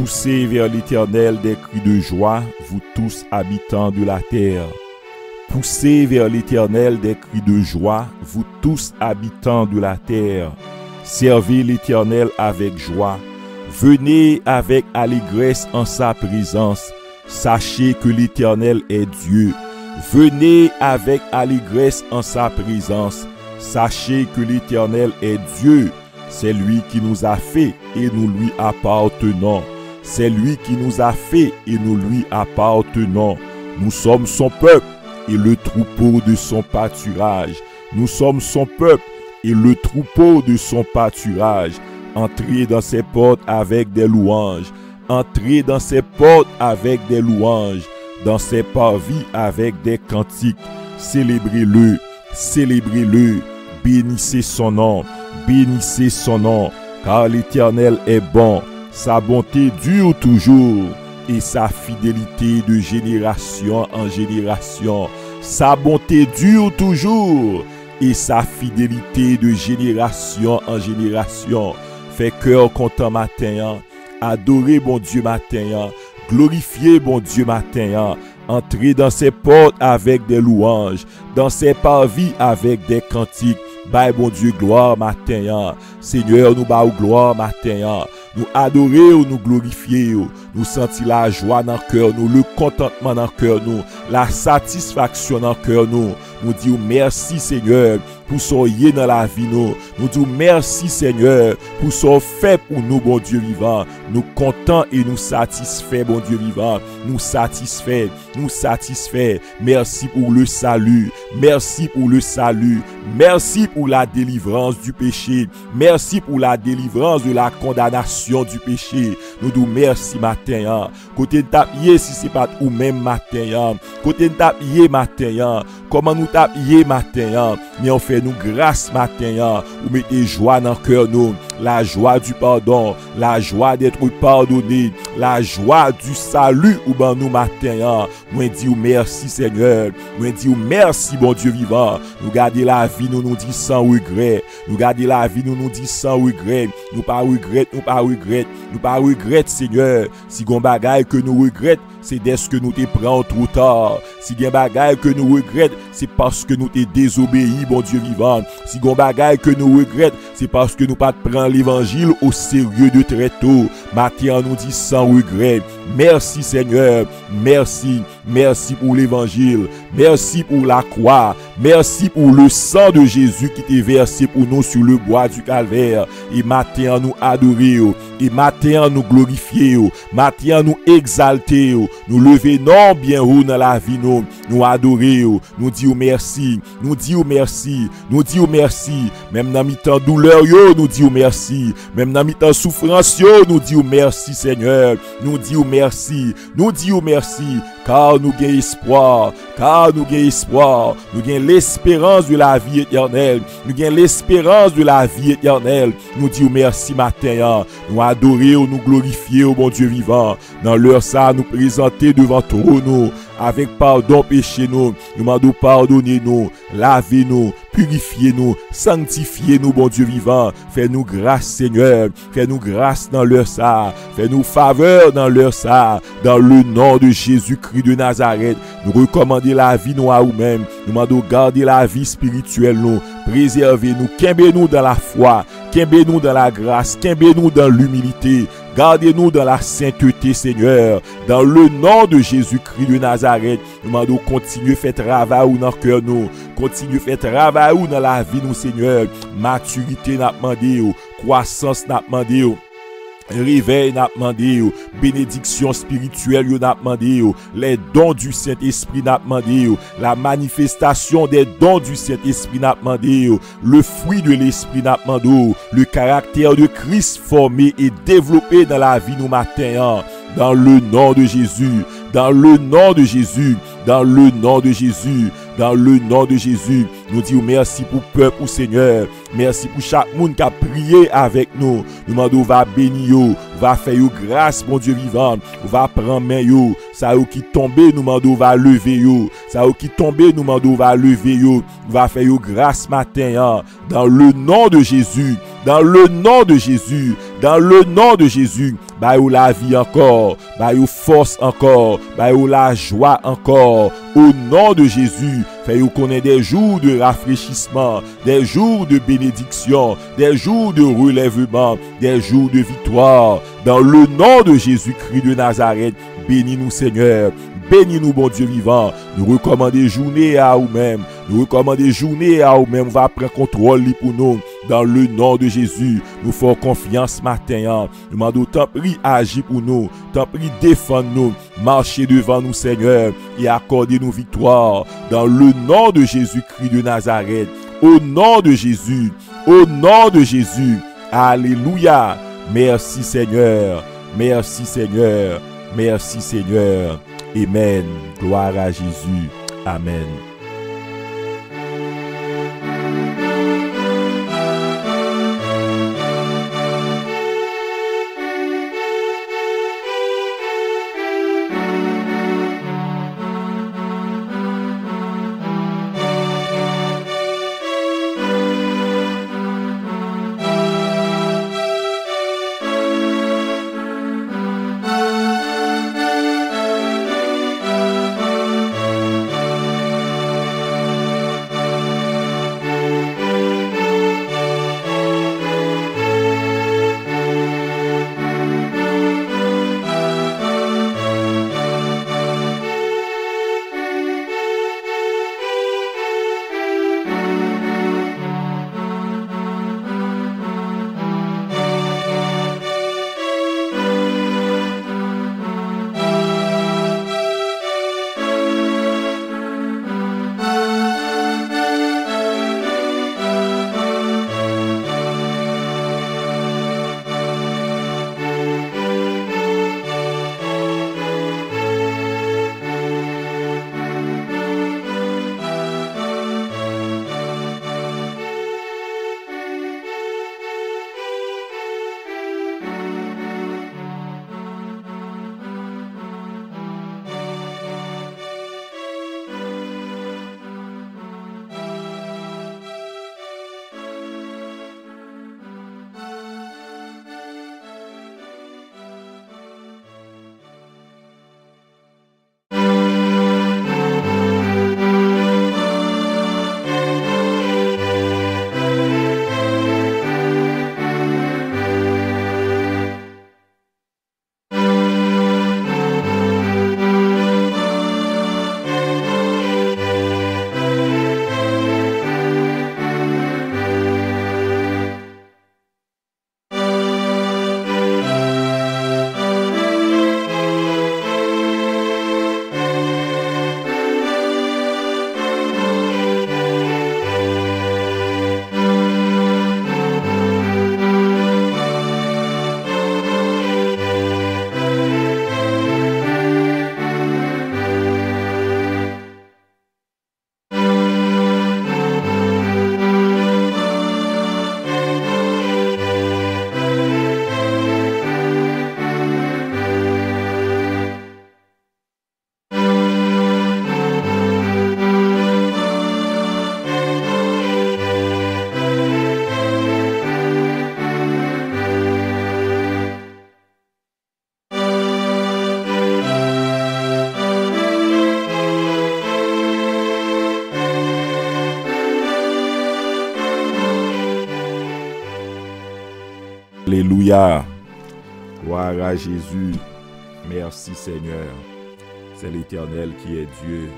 Poussez vers l'Éternel des cris de joie, vous tous habitants de la terre. Poussez vers l'Éternel des cris de joie, vous tous habitants de la terre. Servez l'Éternel avec joie. Venez avec allégresse en sa présence. Sachez que l'Éternel est Dieu. Venez avec allégresse en sa présence. Sachez que l'Éternel est Dieu. C'est lui qui nous a fait et nous lui appartenons. C'est lui qui nous a fait et nous lui appartenons. Nous sommes son peuple et le troupeau de son pâturage. Nous sommes son peuple et le troupeau de son pâturage. Entrez dans ses portes avec des louanges. Entrez dans ses portes avec des louanges. Dans ses parvis avec des cantiques. Célébrez-le, célébrez-le. Bénissez son nom, bénissez son nom. Car l'Éternel est bon. Sa bonté dure toujours et sa fidélité de génération en génération. Sa bonté dure toujours et sa fidélité de génération en génération. Fait cœur content matin, adorez bon Dieu matin, glorifiez bon Dieu matin. Entrez dans ses portes avec des louanges, dans ses parvis avec des cantiques. Bye bon Dieu gloire matin. Seigneur, nous bas gloire matin. Nous adorer ou nous glorifier, nous sentir la joie dans le cœur, nous le contentement dans le cœur, nous la satisfaction dans le cœur, nous disons merci Seigneur pour ce qui est dans la vie, nous disons merci Seigneur pour ce fait pour nous, bon Dieu vivant. Nous contents et nous satisfaits, bon Dieu vivant. Nous satisfaits, nous satisfaits. Merci pour le salut, merci pour le salut, merci pour la délivrance du péché, merci pour la délivrance de la condamnation du péché. Nous disons merci matin. Côté de tapier si c'est pas ou même matin. Côté de tapier matin. Comment nous tapier matin? Mais on fait nous grâce matin. Ou mettez joie dans le cœur nous. La joie du pardon, la joie d'être pardonné, la joie du salut ou ben nous matin. Moi dis merci Seigneur. Moi dis merci bon Dieu vivant. Nous garder la vie nous dit sans regret. Nous garder la vie nous dit sans regret. Nous pas regret, nous pas regret. Nous pas regret Seigneur. Si gon bagaille que nous regret, c'est dès que nous te prend trop tard. Si gen bagaille que nous regret, c'est parce que nous te désobéi bon Dieu vivant. Si gon bagaille que nous regret, c'est parce que nous pas prend l'évangile au sérieux de très tôt. Matin nous dit sans regret. Merci Seigneur. Merci. Merci pour l'évangile. Merci pour la croix. Merci pour le sang de Jésus qui t'est versé pour nous sur le bois du calvaire. Et matin nous adorer. Et matin nous glorifier. Matin nous exalter. Nous lever non bien haut dans la vie nous adorer. Nous dire merci. Nous dire merci. Nous dire merci. Même dans mi-temps douleur nous dire merci. Même dans mi-temps souffrance nous dire merci Seigneur. Nous dire merci. Nous dire merci. Car nous gagnons espoir. Car nous gagnons espoir. Nous gagnons l'espérance de la vie éternelle. Nous gagnons l'espérance de la vie éternelle. Nous disons merci matin. Nous adorer, nous glorifier au bon Dieu vivant. Dans l'heure ça, nous présenter devant trône avec pardon péché nous. Nous demandons pardonner nous, laver nous, purifier nous, sanctifier nous, bon Dieu vivant. Fais-nous grâce Seigneur. Fais-nous grâce dans l'heure ça. Fais-nous faveur dans l'heure ça. Dans le nom de Jésus-Christ de Nazareth, nous recommandons la vie nous à nous-mêmes. Nous demandons garder la vie spirituelle nous. Préservez-nous, kembe-nous dans la foi, kembe-nous dans la grâce, kembe-nous dans l'humilité. Gardez-nous dans la sainteté, Seigneur. Dans le nom de Jésus-Christ de Nazareth, nous demandons continuer faire travail dans le cœur nous. Continuer faire travail dans la vie nous, Seigneur. Maturité n'a demandé, croissance n'a demandé. Réveil n'a demandé, bénédiction spirituelle n'a demandé, les dons du Saint-Esprit n'a demandé, la manifestation des dons du Saint-Esprit n'a demandé, le fruit de l'Esprit n'a demandé, le caractère de Christ formé et développé dans la vie nous matin. Dans le nom de Jésus, dans le nom de Jésus, dans le nom de Jésus, dans le nom de Jésus, nous disons merci pour peuple, pour Seigneur. Merci pour chaque monde qui a prié avec nous. Nous demandons, va bénir, va faire grâce, mon Dieu vivant. Va prendre main, ça qui tombe, nous demandons, va lever, ça qui tombe, nous demandons, va lever, va faire grâce matin, dans le nom de Jésus. Dans le nom de Jésus, Dans le nom de Jésus, bah ou la vie encore, bah ou force encore, bah ou la joie encore. Au nom de Jésus, fais-nous connaître des jours de rafraîchissement, des jours de bénédiction, des jours de relèvement, des jours de victoire. Dans le nom de Jésus-Christ de Nazareth, bénis-nous Seigneur. Bénis-nous, bon Dieu vivant. Nous recommandons journée à nous-mêmes. Nous recommandons journée à nous-mêmes. On va prendre contrôle pour nous. Dans le nom de Jésus, nous faisons confiance matin. Nous demandons, tant pis, agis pour nous. Tant pis, défends-nous. Marchez devant nous, Seigneur, et accordez-nous victoire. Dans le nom de Jésus-Christ de Nazareth. Au nom de Jésus. Au nom de Jésus. Alléluia. Merci, Seigneur. Merci, Seigneur. Merci, Seigneur. Amen. Gloire à Jésus. Amen. Alléluia. Gloire à Jésus. Merci Seigneur. C'est l'Éternel qui est Dieu.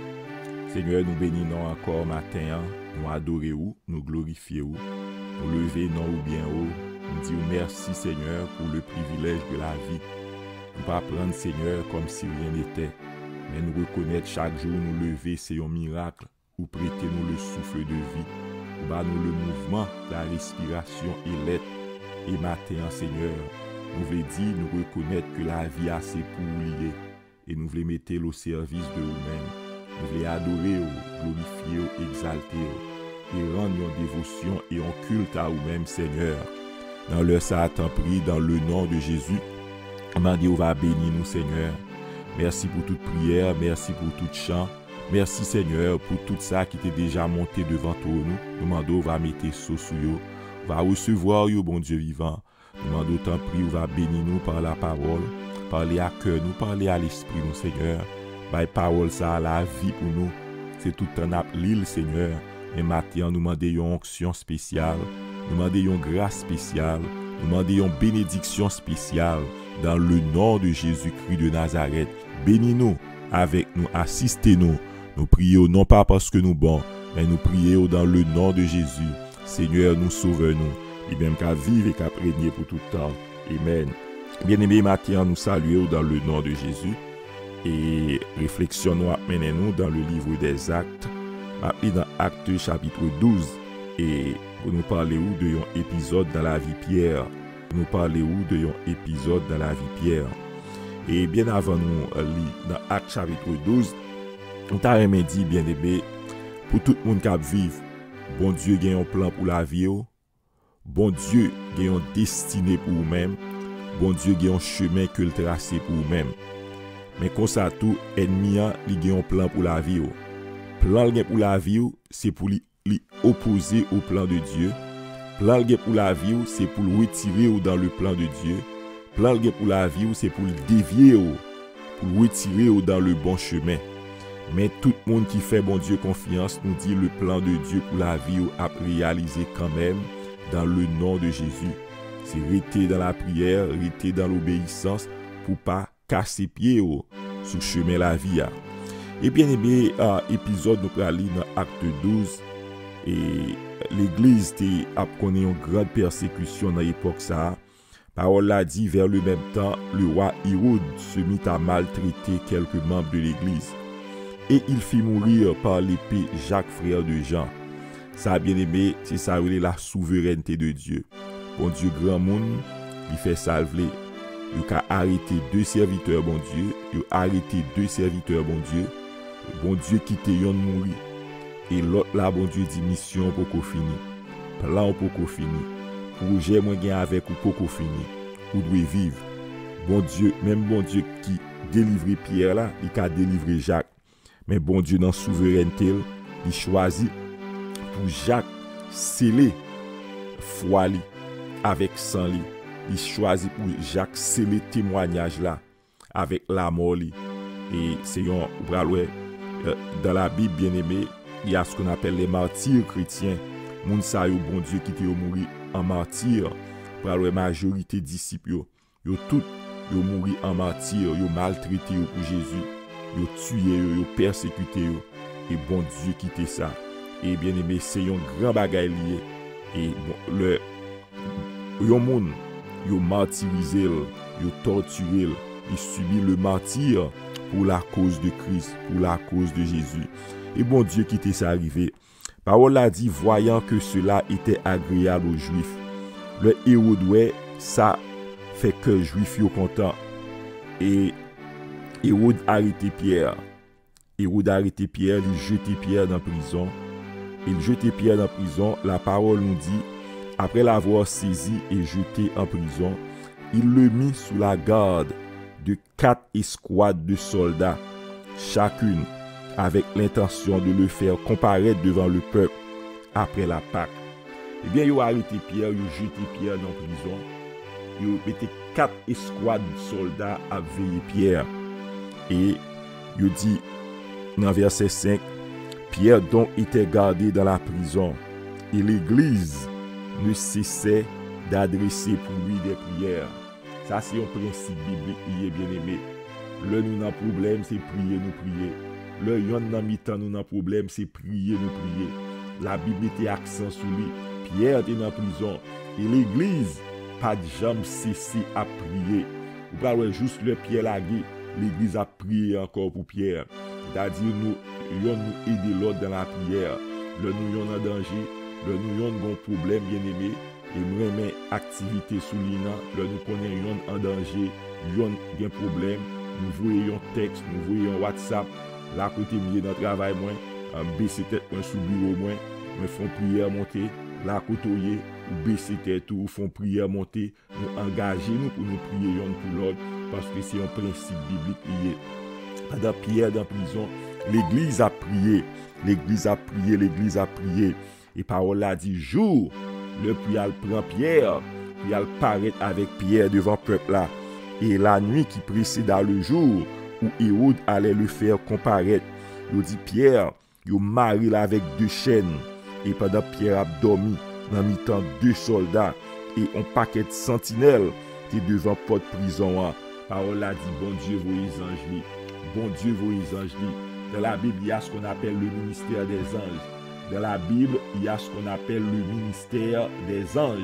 Seigneur, nous bénissons encore matin. Nous adorons, nous glorifions, nous levons ou bien haut. Nous disons merci Seigneur pour le privilège de la vie. Nous ne pas prendre Seigneur comme si rien n'était. Mais nous reconnaître chaque jour nous lever, c'est un miracle. Ou prêtez-nous le souffle de vie. Ou nous le mouvement, la respiration et l'être. Et matin, Seigneur, nous voulons dire, nous reconnaître que la vie a ses pour lier. Et nous voulons mettre au service de nous-mêmes. Nous voulons adorer, glorifier, exalter. Et rendre une dévotion et un culte à nous-mêmes, Seigneur. Dans le Satan prie, dans le nom de Jésus. Demandez, on va bénir nous, Seigneur. Merci pour toute prière, merci pour tout chant. Merci, Seigneur, pour tout ça qui était déjà monté devant toi. Nous demandons, on va mettre ça sous vous. Va recevoir, yo, bon Dieu vivant. Nous demandons autant prix, ou va bénir nous par la parole, parler à cœur nous, parler à l'esprit nous, Seigneur. By parole ça, la vie pour nous. C'est tout un l'île, Seigneur. Et maintenant, nous demandons une onction spéciale, nous demandons une grâce spéciale, nous demandons une bénédiction spéciale dans le nom de Jésus-Christ de Nazareth. Bénis-nous avec nous, assistez-nous. Nous prions non pas parce que nous bons, mais nous prions dans le nom de Jésus. Seigneur, nous sauve-nous. Et même qu'à vivre et qu'à régner pour tout le temps. Amen. Bien-aimés, maintenant, nous saluons dans le nom de Jésus. Et réflexionnons maintenant nous dans le livre des Actes. Dans Actes chapitre 12. Et pour nous parler de un épisode dans la vie Pierre. Pour nous parler de un épisode dans la vie Pierre. Et bien avant nous lire dans Actes chapitre 12, on t'a dit, bien-aimé, pour tout le monde qui vit, bon Dieu a un plan pour la vie. Bon Dieu a une destinée pour vous-même. Bon Dieu a un chemin que le tracé pour vous-même. Mais comme ça tout, ennemi a un plan pour la vie. Plan pour la vie, c'est pour l'opposer au plan de Dieu. Plan pour la vie, c'est pour le retirer dans le plan de Dieu. Plan pour la vie, c'est pour le dévier, pour le retirer dans le bon chemin. Mais tout le monde qui fait bon Dieu confiance nous dit le plan de Dieu pour la vie a réalisé quand même dans le nom de Jésus. C'est rester dans la prière, rester dans l'obéissance pour pas casser pied sur le chemin la vie. Et bien aimé, épisode nous allons lire dans Acte 12 et l'église a connu une grande persécution dans l'époque ça. Parole l'a dit vers le même temps, le roi Hérode se mit à maltraiter quelques membres de l'église. Et il fit mourir par l'épée Jacques, frère de Jean. Ça, bien aimé, c'est ça la souveraineté de Dieu. Bon Dieu, grand monde, il fait salver. Il a arrêté deux serviteurs, bon Dieu. Il a arrêté deux serviteurs, bon Dieu. Bon Dieu qui te yon mourir. Et l'autre là, bon Dieu dit mission pour qu'on finisse. Plan pour qu'on finisse. Projet moi gain avec ou pour qu'on finisse. Ou doit vivre. Bon Dieu, même bon Dieu qui délivre Pierre là, il a délivré Jacques. Mais bon Dieu dans souveraineté, il choisit pour Jacques sceller foi li avec sang li. Il choisit pour Jacques sceller témoignage là avec la mort li. Et c'est un dans la Bible bien aimé, il y a ce qu'on appelle les martyrs chrétiens. Moun sa yo bon Dieu qui te mouri en martyr. Pour la majorité disciples yo tout yo mouri en martyr, yo maltraité pour Jésus. Yo tué yo persécuté yo. Et bon Dieu qui te ça. Et bien aimé, c'est un grand bagaille lié. Et bon, yo moun yo martyrisé, yo torturé, il subit le martyr pour la cause de Christ, pour la cause de Jésus. Et bon Dieu qui t'est arrivé. Parole a dit, voyant que cela était agréable aux Juifs. Le Hérode, ça fait que les Juifs sont contents. Et Hérode a arrêté Pierre. Hérode a arrêté Pierre, il jeté Pierre dans la prison. Il jeté Pierre dans la prison. La parole nous dit, après l'avoir saisi et jeté en prison, il le mit sous la garde de 4 escouades de soldats, chacune avec l'intention de le faire comparaître devant le peuple après la Pâque. Eh bien, ils ont arrêté Pierre, ils ont jeté Pierre dans la prison. Ils ont mis 4 escouades de soldats à veiller Pierre. Et ils ont dit, dans verset 5, Pierre donc était gardé dans la prison. Et l'église ne cessait d'adresser pour lui des prières. Ça, c'est un principe biblique qui est bien aimé. Le nous avons problème, c'est prier, nous prier. Le yon nan mi-temps, nous avons problème, c'est prier, nous prier. La Bible était accent sur lui. Pierre était dans la prison. Et l'église, pas de jamais cessé à prier. Vous parlez juste le Pierre lagué. L'église a prié encore pour Pierre. C'est-à-dire, nous aider l'autre dans la prière. Le nous yon en danger. Le nous yon bon problème, bien aimé. Et nous avons activité sous l'INA, nous connaissons en danger, yon un problème, nous voyons texte, nous voyons WhatsApp, là côté milieu dans le travail, baisser tête sous bureau, nous font prière monter, là côté ou baisser tête ou font prière monter, nous engager nous pour nous prier yon pour l'autre, parce que c'est un principe biblique lié. Pendant Pierre dans la prison, l'église a prié, l'église a prié, l'église a prié, et parole a dit jour. Le prial prend Pierre il a paraît avec Pierre devant le peuple là. Et la nuit qui précéda le jour où Hérode allait le faire comparaître, il dit Pierre, il marie là avec 2 chaînes. Et pendant Pierre a dormi, dans mi-temps 2 soldats et un paquet de sentinelles qui devant porte prison. Parole a dit, bon Dieu, vos anges. Bon Dieu, vos anges. Dans la Bible, il y a ce qu'on appelle le ministère des anges. Dans la Bible, il y a ce qu'on appelle le ministère des anges.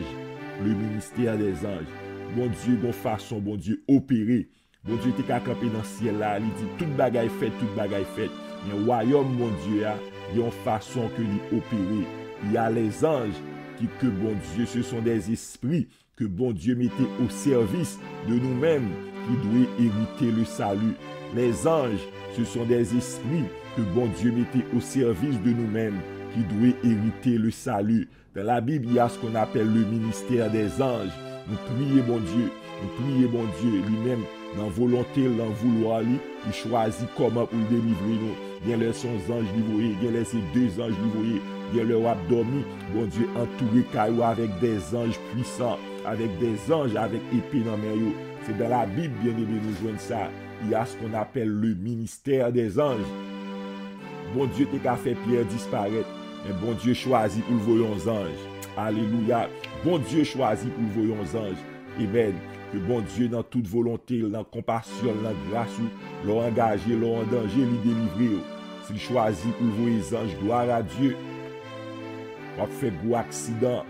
Le ministère des anges. Bon Dieu, bon façon, bon Dieu, opéré. Bon Dieu, t'es qu'à camper dans le ciel là. Il dit, toute bagaille faite, toute bagaille faite. Mais le royaume, mon Dieu, il y a une façon que l'y opérer. Il y a les anges que bon Dieu, ce sont des esprits que bon Dieu mettait au service de nous-mêmes qui doivent hériter le salut. Les anges, ce sont des esprits que bon Dieu mettait au service de nous-mêmes qui doivent hériter le salut. Dans la Bible, il y a ce qu'on appelle le ministère des anges. Nous prions bon Dieu lui-même dans volonté, dans vouloir, il choisit comment pour délivrer nous. Il y a les 100 anges livrés, il y a les 2 anges livrés, il y a leur abdomen, bon Dieu entouré caillou avec des anges puissants, avec des anges avec épée dans les mains. C'est dans la Bible, bien aimé, nous joignons ça. Il y a ce qu'on appelle le ministère des anges. Bon Dieu t'a fait Pierre disparaître, mais bon Dieu choisit pour le voyons anges. Alléluia. Bon Dieu choisit pour le voyons anges. Amen. Que bon Dieu, dans toute volonté, dans compassion, dans grâce, l'ont engagé, l'ont en danger, l'y délivrer. S'il choisit pour vous les anges, gloire à Dieu. On a fait gros accident.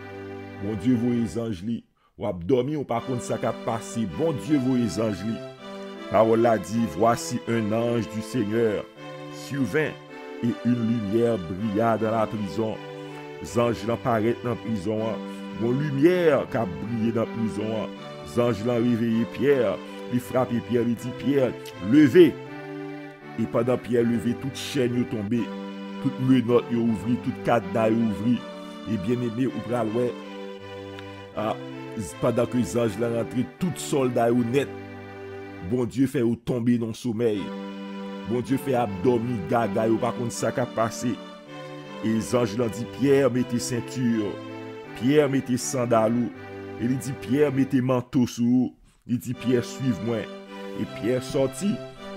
Bon Dieu, vous les anges, on a dormi, on par contre ça qui a passé. Bon Dieu, vous les anges, parole a dit, voici un ange du Seigneur survint et une lumière brilla dans la prison. Les anges apparaissent dans la prison. Une lumière qui a brillé dans la prison. Les anges l'ont réveillé Pierre. Il frappé Pierre, il dit Pierre, levez. Et pendant Pierre levé, toute chaîne est tombée, toute menotte est ouvrie, toute cadenas est ouvrie. Et bien aimé, ou pral ouais, pendant que les anges l'ont rentré, tout soldat est net. Bon Dieu fait ou tomber dans le sommeil. Bon Dieu fait abdomen, gaga, ou par contre ça qui a passé. Et les anges l'ont dit, Pierre, mettez ceinture. Pierre, mettez sandalou. Et il dit, Pierre, mettez manteau sous. Il dit, Pierre, suive-moi. Et Pierre sortit.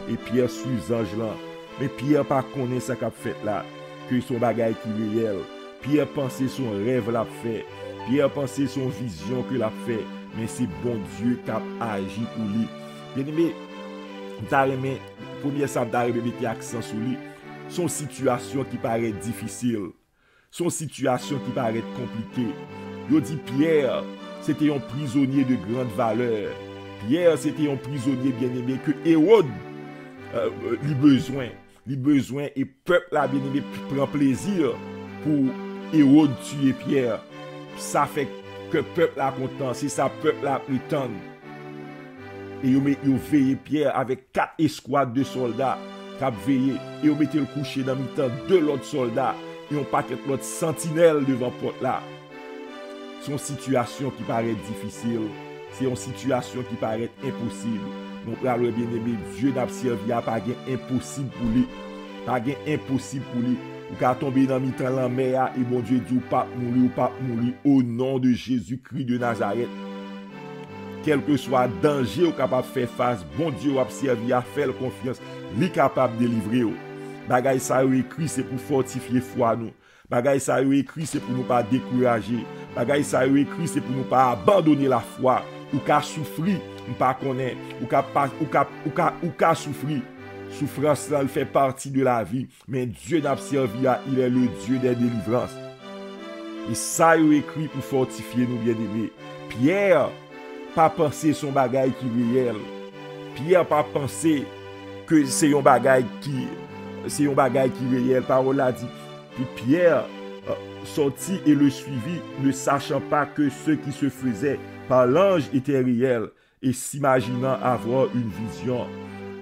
Et Pierre suit les anges là. Mais Pierre pas connaît ça qu'a fait là. Que son bagaille qui est réel. Pierre pensait son rêve l'a fait. Pierre pensait son vision que l'a fait. Mais c'est bon Dieu qui a agi pour lui. Bien aimé, premier ça m'a mettre accent sur lui. Son situation qui paraît difficile. Son situation qui paraît compliquée. Il dit Pierre, c'était un prisonnier de grande valeur. Pierre, c'était un prisonnier bien-aimé que Hérode les besoins et peuple là bien-aimé prend plaisir pour Hérode tuer Pierre. Ça fait que peuple là content, c'est ça peuple là prétend. Et ils veillé Pierre avec 4 escouades de soldats qui ont veillé. Et ils mettaient le coucher dans le temps de l'autre soldat. Et on paquet l'autre sentinelle devant porte là. C'est une situation qui paraît difficile. C'est une situation qui paraît impossible. Mon frère bien aimé, Dieu n'a servi à pas impossible pour lui. Pas impossible pour lui. Ou qu'à tomber dans mi-temps la mer et bon Dieu dit ou pas mourir au nom de Jésus-Christ de Nazareth. Quel que soit danger ou capable de faire face, bon Dieu a servi à faire confiance, lui capable de délivrer. Bagay ça écrit c'est pour fortifier foi nous. Bagay ça écrit c'est pour nous pas décourager. Bagay ça écrit c'est pour nous pas abandonner la foi ou qu'à souffrir, ou pas connaître, ou qu'à souffrir. Souffrance là, elle fait partie de la vie, mais Dieu n'a servi il est le Dieu des délivrances. Et ça est écrit pour fortifier nous bien-aimés. Pierre pas penser son bagage qui est réel. Pierre pas penser que c'est un bagage qui est réel. Parole a dit. Puis Pierre sortit et le suivit, ne sachant pas que ce qui se faisait par l'ange était réel et s'imaginant avoir une vision.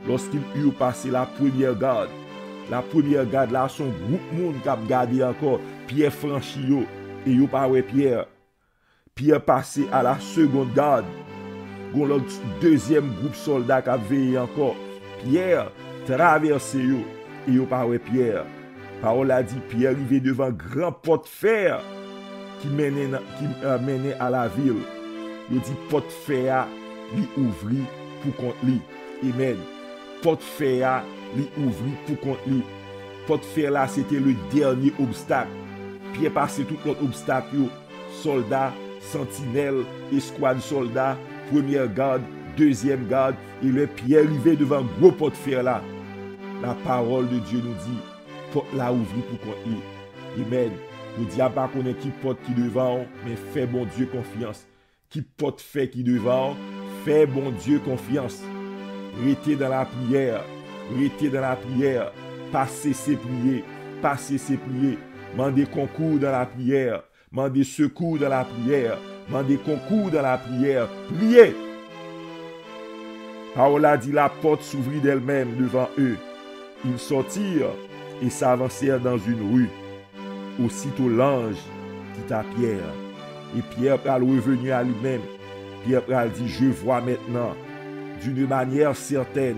Lorsqu'il eut passé la première garde là, son groupe monde qui a gardé encore, Pierre franchit et yo pas ouais Pierre. Pierre passé à la seconde garde. Gon le deuxième groupe soldat qui a veillé encore. Pierre traversé et yo pas ouais Pierre. Parole a dit Pierre arrivé devant grand porte fer qui menait à la ville. il dit porte fer li ouvri pour contre lui. Amen. Porte fer li ouvri pour contre lui. Porte fer là, c'était le dernier obstacle. Pierre passé tout l'autre obstacle, soldats, sentinelles, escouade soldats, première garde, deuxième garde, et le Pierre arrivé devant un gros porte fer là. La parole de Dieu nous dit, porte là ouvri pour contre lui. Amen. Nous disons pas qu'on est qui porte qui devant, mais fais bon Dieu confiance. Qui porte fait qui devant, fais bon Dieu confiance. Restez dans la prière, restez dans la prière, passez ses prières, passez ses prières. Mandez concours dans la prière, mandez secours dans la prière, mandez concours dans la prière. Priez. Parole a dit la porte s'ouvrit d'elle-même devant eux. Ils sortirent et s'avancèrent dans une rue. Aussitôt l'ange dit à Pierre, et Pierre est revenu à lui-même. Pierre a dit, je vois maintenant d'une manière certaine,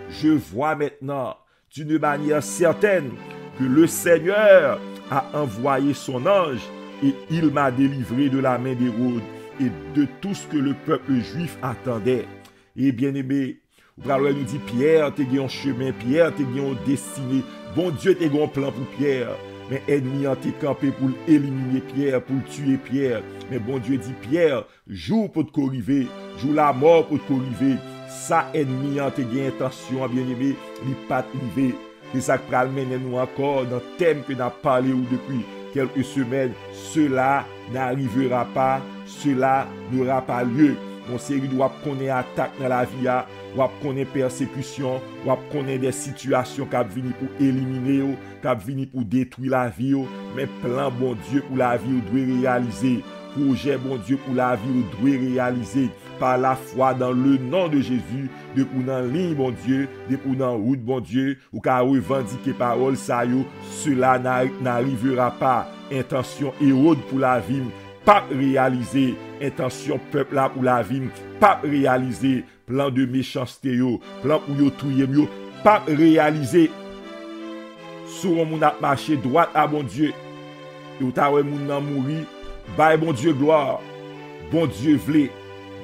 je vois maintenant d'une manière certaine que le Seigneur a envoyé son ange et il m'a délivré de la main d'Hérode et de tout ce que le peuple juif attendait. Et bien aimé, nous dit Pierre, tu as un chemin, Pierre, tu as une destinée. Bon Dieu, tu as un plan pour Pierre. Mais ennemi a été campé pour éliminer Pierre, pour tuer Pierre. Mais bon Dieu dit Pierre, joue pour te corriger, joue la mort pour te corriger. Ça ennemi a été intention, bien aimé, il pas arrivé. C'est ça qui va mener nous encore dans le thème que nous avons parlé depuis quelques semaines. Cela n'arrivera pas, cela n'aura pas lieu. Mon série doit connaître attaque dans la vie, doit connaître persécution, doit connaître des situations qui viennent pour éliminer, qui viennent pour détruire la vie. Mais plan bon Dieu pour la vie, doit réaliser. Projet bon Dieu pour la vie, doit réaliser par la foi dans le nom de Jésus, de pour dans ligne bon Dieu, de pour dans route bon Dieu, ou qu'à revendiquer parole ça yo, cela n'arrivera pas. Intention Hérode pour la vie, pas réaliser. Intention peuple là pour la vie, pas réaliser. Plan de méchanceté yo, plan pour yo touyer yo, pas réaliser. Sur mon a marché droit à bon Dieu, et ou ta wè moun nan mouri, bay bon Dieu gloire, bon Dieu vle,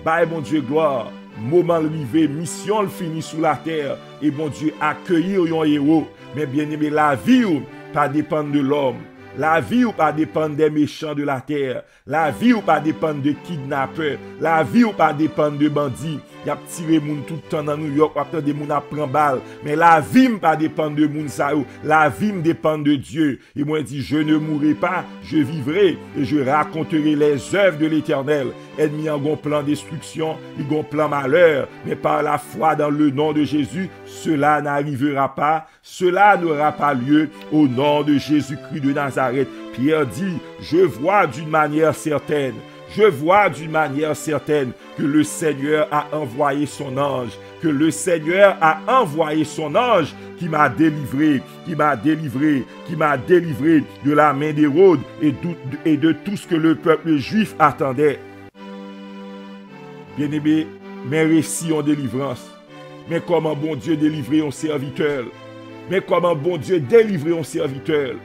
bay bon Dieu gloire, moment arrivé, mission le fini sous la terre, et bon Dieu accueillir yon héros, mais bien aimé la vie ou pas dépendre de l'homme. La vie ou pas dépendre des méchants de la terre. La vie ou pas dépendre de kidnappeurs. La vie ou pas dépendre de bandits. Y a tiré moun tout le temps dans New York, après des moun a prend balle. Mais la vie pas dépendre de moun sa yo. La vie dépend de Dieu. Et moi dit je ne mourrai pas, je vivrai et je raconterai les œuvres de l'Éternel. Ennemi en gon plan destruction, il gon plan malheur, mais par la foi dans le nom de Jésus, cela n'arrivera pas, cela n'aura pas lieu au nom de Jésus-Christ de Nazareth. Pierre dit, je vois d'une manière certaine, je vois d'une manière certaine que le Seigneur a envoyé son ange, que le Seigneur a envoyé son ange qui m'a délivré, qui m'a délivré, qui m'a délivré de la main d'Hérode et de tout ce que le peuple juif attendait. Bien-aimé, mes récits en délivrance. Mais comment bon Dieu délivrer un serviteur? Mais comment bon Dieu délivrer un serviteur?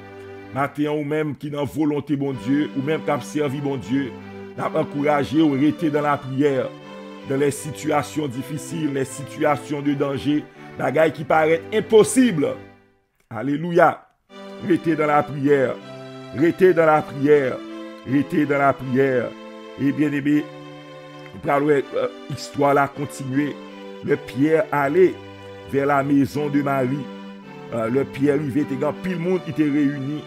Maintenant, ou même qui n'a volonté bon Dieu, ou même qui a servi bon Dieu, n'a encouragé ou rester dans la prière, dans les situations difficiles, les situations de danger, bagaille qui paraît impossible. Alléluia. Restez dans la prière. Restez dans la prière. Restez dans la prière. Et bien aimé, l'histoire a continué. Le Pierre allait vers la maison de Marie. Le Pierre arrivait, pile monde qui était réuni.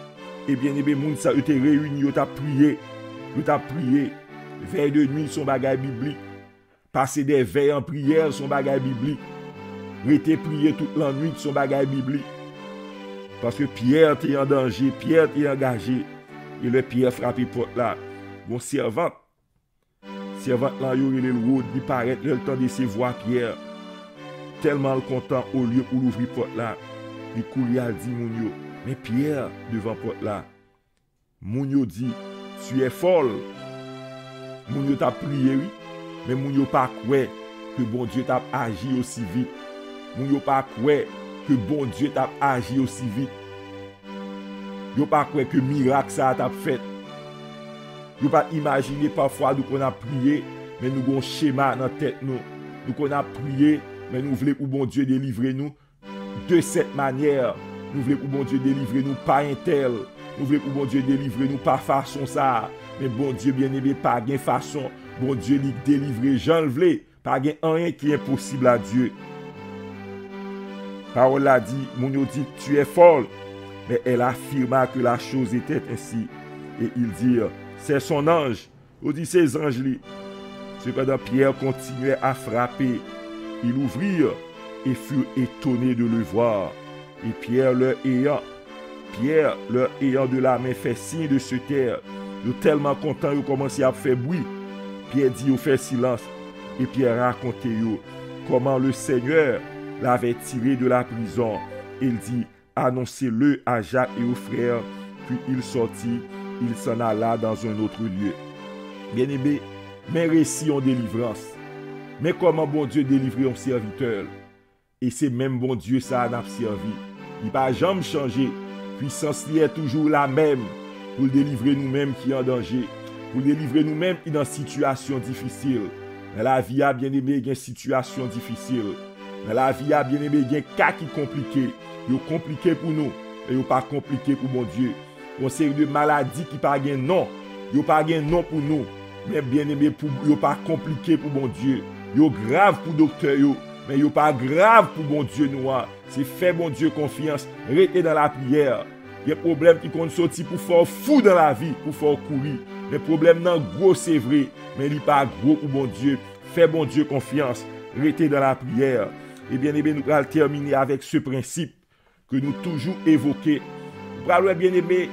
Et bien aimé, monde ça était réuni, il t'a prié. Il t'a prié. Veille de nuit, son bagage biblique. Passer des veilles en prière, son bagage biblique. Rester prier toute la nuit, son bagage biblique. Parce que Pierre était en danger, Pierre était engagé. Et le Pierre frappé porte là. Bon servante. Servante là, il il paraît le temps de se voir Pierre. Tellement content au lieu pour l'ouvrir porte là. Il courit à dit Mounio. Mais Pierre devant porte là. Mounio dit, tu es folle. Mounio t'a prié, oui. Mais Mounio pas quoi que bon Dieu t'a agi aussi vite. Mounio pas quoi que bon Dieu t'a agi aussi vite. Yo pas quoi que miracle ça t'a fait. Yo pas imaginer parfois d'où qu'on a prié, mais nous avons un schéma dans la tête. Nous qu'on a prié, mais nous voulons pour bon Dieu délivrer nous de cette manière. Nous voulons pour bon Dieu délivrer nous pas un tel. Nous voulons pour bon Dieu délivrer nous pas façon ça. Mais bon Dieu bien-aimé, pas gain façon. Bon Dieu lui délivrer, j'en le voulais. Pas gain rien qui est impossible à Dieu. Parole a dit, mon dit, tu es folle. Mais elle affirma que la chose était ainsi. Et il dit, c'est son ange. On dit, ces anges-là. Cependant, Pierre continuait à frapper. Ils ouvrirent et furent étonnés de le voir. Et Pierre leur ayant de la main fait signe de se taire. Ils étaient tellement contents, ils ont commencé à faire bruit. Pierre dit, ils fait silence. Et Pierre racontait comment le Seigneur l'avait tiré de la prison. Il dit, annoncez-le à Jacques et aux frères. Puis il sortit, il s'en alla dans un autre lieu. Bien-aimé, mes récits ont délivrance. Mais comment bon Dieu délivrer un serviteur? Et c'est même bon Dieu ça n'a servi. Il n'a jamais changé. Puissance est toujours la même pour délivrer nous-mêmes qui sont en danger. Pour délivrer nous-mêmes qui sont dans une situation difficile. Dans la vie, bien aimé, il y a une situation difficile. Dans la vie, bien aimé, il y a un cas qui est compliqué. Il est compliqué pour nous. Et il n'est pas compliqué pour mon Dieu. On série de maladies qui pas de nom. Il n'y a pas de nom pour nous. Mais bien aimé, il n'est pas compliqué pour mon Dieu. Il est grave pour le docteur. Mais il n'est pas grave pour mon Dieu noir. C'est fait mon Dieu confiance. Restez dans la prière. Il y a des problèmes qui comptent sortir pour faire fou dans la vie, pour faire courir. Les problèmes non gros, c'est vrai. Mais il n'est pas gros pour mon Dieu. Fais bon Dieu confiance. Restez dans la prière. Et bien aimé, nous allons terminer avec ce principe que nous toujours évoqué. Bien aimé,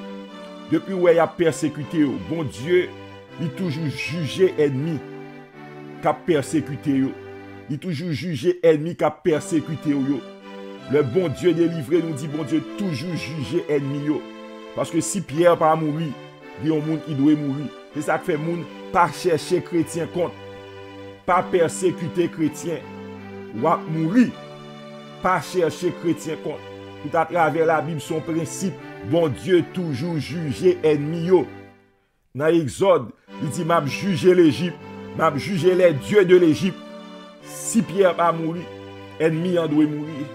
depuis où il a persécuté, bon Dieu, il toujours jugé ennemi qui a persécuté. Il toujours jugé ennemi qui a persécuté. Le bon Dieu délivré nous dit, bon Dieu, toujours jugé ennemi. Parce que si Pierre pas mourir, il y a un monde qui doit mourir. C'est ça qui fait monde pas chercher chrétien contre. Pas persécuter chrétien. Ou à mourir. Pas chercher chrétien contre. Tout à travers la Bible, son principe, bon Dieu toujours jugé ennemi. Dans l'Exode, il dit, m'a jugé l'Égypte. M'a jugé les dieux de l'Égypte. Si Pierre pas mourir, ennemi en doit mourir.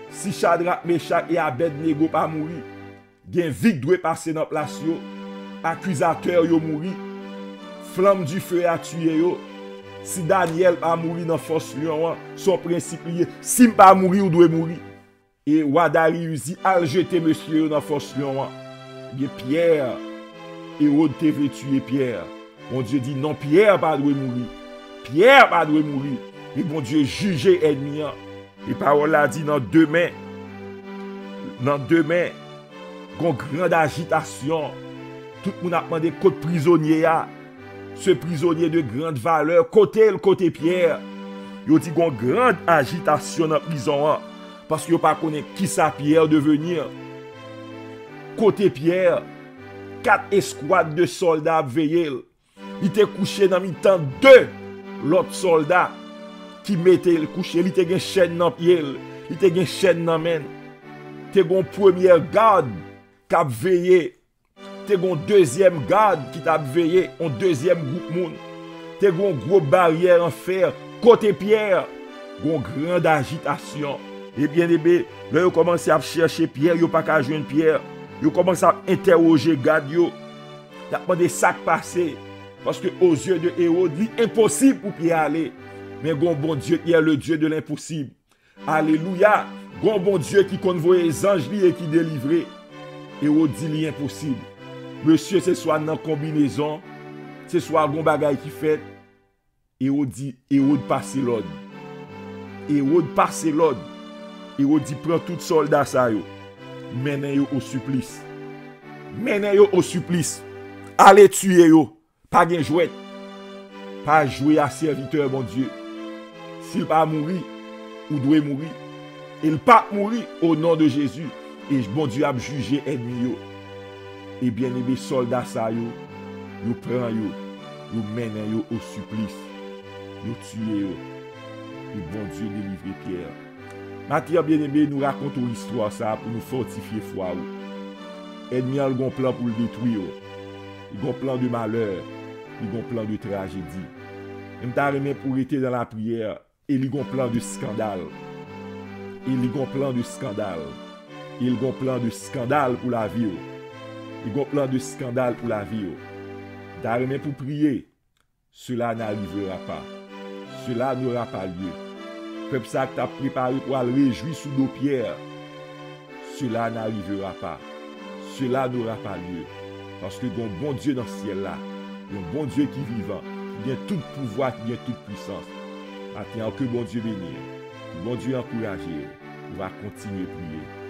Si Shadrach, Meshach et Abednego pas mourir, gen Vic doit passer dans place yo. Accusateur yo mourir. Flamme du feu a tué yo. Si Daniel pas mourir dans force lion, son principe lié, si pas mourir ou doit mourir. Et Wadarius dit al jeter monsieur dans force lion. Bien Pierre Hérode te veut tuer Pierre. Mon Dieu dit non, Pierre pas doit mourir. Pierre pas doit mourir. Et bon Dieu juger ennemi. Et parole a dit dans deux mains, une grande agitation. Tout le monde a demandé côté prisonnier. Ce prisonnier de grande valeur, côté Pierre. Il dit une grande agitation dans la prison. Parce qu'il n'y a pas connaît qui ça Pierre devenir. Côté Pierre, 4 escouades de soldats veillés. Il était couché dans le temps 2 l'autre soldat qui mettait le couché. Il était une chaîne dans le pied. Il était une chaîne dans la main. Il était une première garde qui a veillé. Il était une deuxième garde qui a veillé. Un deuxième groupe monde. Il était une grosse barrière en fer. Côté Pierre, une grande agitation. Et bien aimé, là, ils commencent à chercher Pierre. Ils n'ont pas qu'à joindre Pierre. Ils commencent à interroger garde. Ils ont demandé ça qui passé. Parce que aux yeux de Hérode, il est impossible pour Pierre aller. Mais bon Dieu qui est le Dieu de l'impossible. Alléluia. Bon Dieu qui convoie les anges et qui délivre. Hérode dit l'impossible. Monsieur, ce soit dans la combinaison, ce soit un bagage qui fait. Hérode dit, Hérode passe l'ordre. Hérode passe l'ordre. Hérode dit, prends tout soldat ça yo. Menez-yo au supplice. Menez-yo au supplice. Allez tuer yo. Pas de jouet. Pas jouer à serviteur, mon Dieu. S'il pas mourir, ou doit mourir. Il pas mourir au nom de Jésus. Et bon Dieu a jugé ennemi yo. Et bien aimé soldats ça yo. Yo prend yo. Yo mène yo au supplice. Yo tue yo. Et bon Dieu délivre Pierre. Maintenant bien aimé nous racontons l'histoire ça pour nous fortifier foi yo. Ennemi a un plan pour le détruire. Il a un plan de malheur. Il a un plan de tragédie. M'ta remen pour être dans la prière. Et il y a un plan de scandale. Il y a un plan de scandale. Il y a un plan de scandale pour la vie. Il y a un plan de scandale pour la vie. T'as remen pour prier. Cela n'arrivera pas. Cela n'aura pas lieu. Peuple ça que t'as préparé pour aller réjouir sous nos pierres. Cela n'arrivera pas. Cela n'aura pas lieu. Parce que bon bon Dieu dans ce ciel là, un bon Dieu qui est vivant, qui a tout pouvoir, qui a toute puissance. Maintenant que bon Dieu bénisse, que bon Dieu encourage, on va continuer à prier.